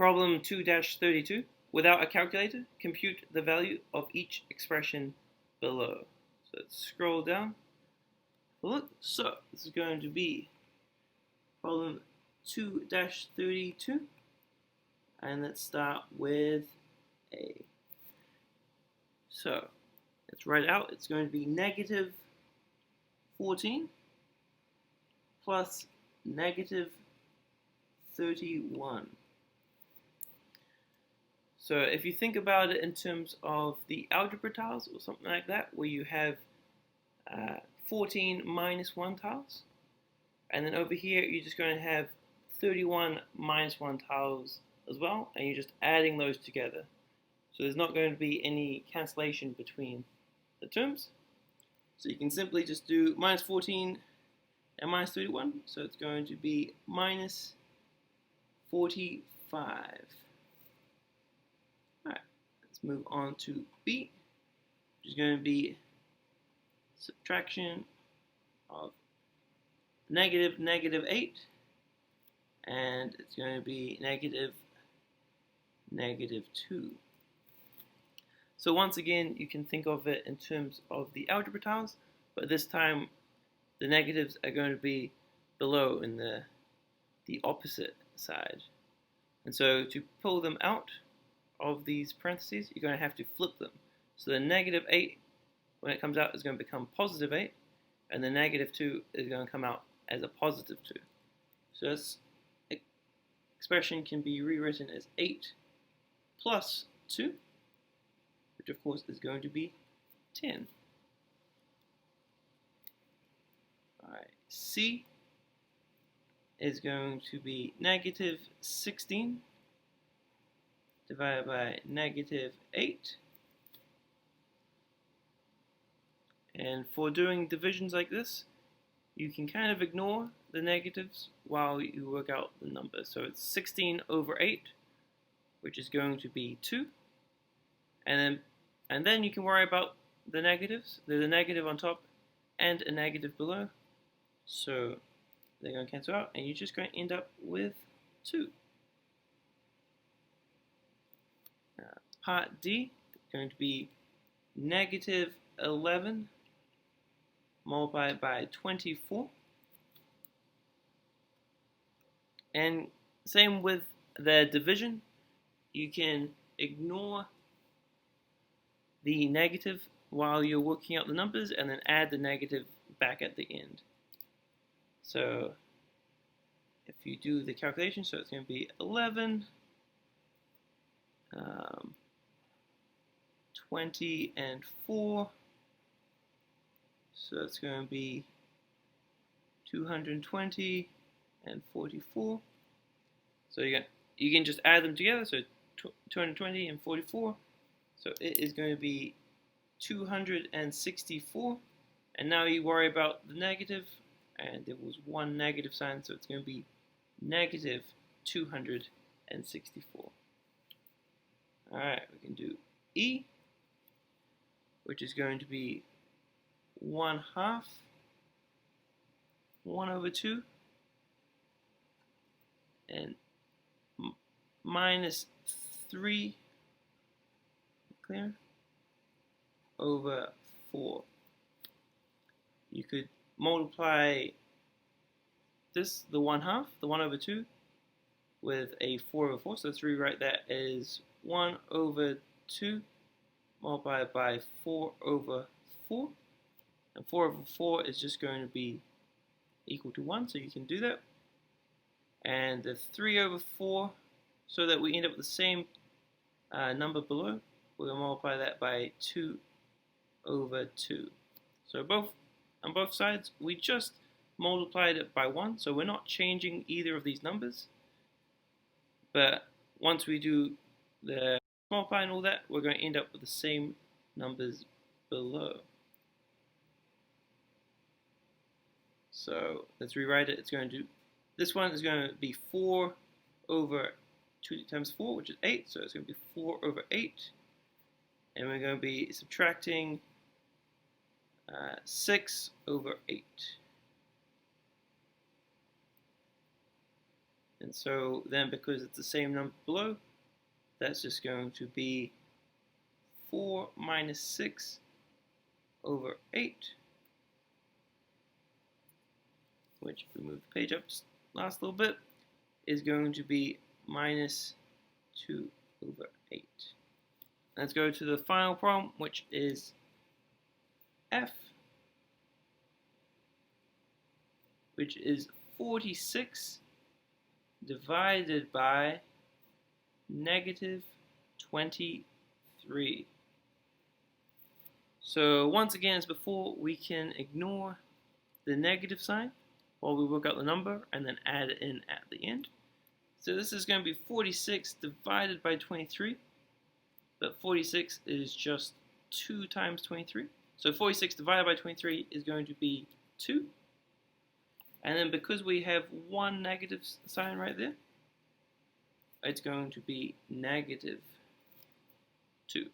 Problem 2-32. Without a calculator, compute the value of each expression below. So let's scroll down. Look, so this is going to be problem 2-32. And let's start with A. So let's write out. It's going to be negative 14 plus negative 31. So if you think about it in terms of the algebra tiles or something like that, where you have 14 minus 1 tiles, and then over here you're just going to have 31 minus 1 tiles as well, and you're just adding those together. So there's not going to be any cancellation between the terms. So you can simply just do minus 14 and minus 31. So it's going to be minus 45. Alright, let's move on to B, which is going to be subtraction of negative 8, and it's going to be negative 2. So once again, you can think of it in terms of the algebra tiles, but this time the negatives are going to be below in the opposite side. And so to pull them out of these parentheses, you're going to have to flip them. So the negative 8, when it comes out, is going to become positive 8, and the negative 2 is going to come out as a positive 2. So this expression can be rewritten as 8 plus 2, which of course is going to be 10. Alright, C is going to be negative 16 divided by negative 8. And for doing divisions like this, you can kind of ignore the negatives while you work out the number. So it's 16 over 8, which is going to be 2. And then you can worry about the negatives. There's a negative on top and a negative below. So they're going to cancel out, and you're just going to end up with 2. Part D is going to be negative 11 multiplied by 24. And same with the division. You can ignore the negative while you're working out the numbers and then add the negative back at the end. So if you do the calculation, so it's going to be 11, 20, and 4. So it's going to be 220 and 44. So you can just add them together. So 220 and 44. So it is going to be 264. And now you worry about the negative, and there was one negative sign, so it's going to be negative 264. Alright, we can do E, which is going to be 1/2 1/2 and minus 3 clear over 4. You could multiply this, the 1/2, the 1/2, with a 4/4. So let's rewrite that as 1/2 multiplied by 4/4. And 4/4 is just going to be equal to 1, so you can do that. And the 3/4, so that we end up with the same number below, we're going to multiply that by 2/2. So on both sides, we just multiplied it by 1, so we're not changing either of these numbers. But once we do the multiply and all that, we're going to end up with the same numbers below. So let's rewrite it. It's going to do, this one is going to be 4 over 2 times 4, which is 8. So it's going to be 4 over 8. And we're going to be subtracting 6 over 8. And so then because it's the same number below, that's just going to be 4 minus 6 over 8, which, if we move the page up just last little bit, is going to be minus 2 over 8. Let's go to the final problem, which is F, which is 46 divided by negative 23. So once again, as before, we can ignore the negative sign while we work out the number and then add it in at the end. So this is going to be 46 divided by 23, but 46 is just 2 times 23. So 46 divided by 23 is going to be 2. And then because we have one negative sign right there, it's going to be negative 2.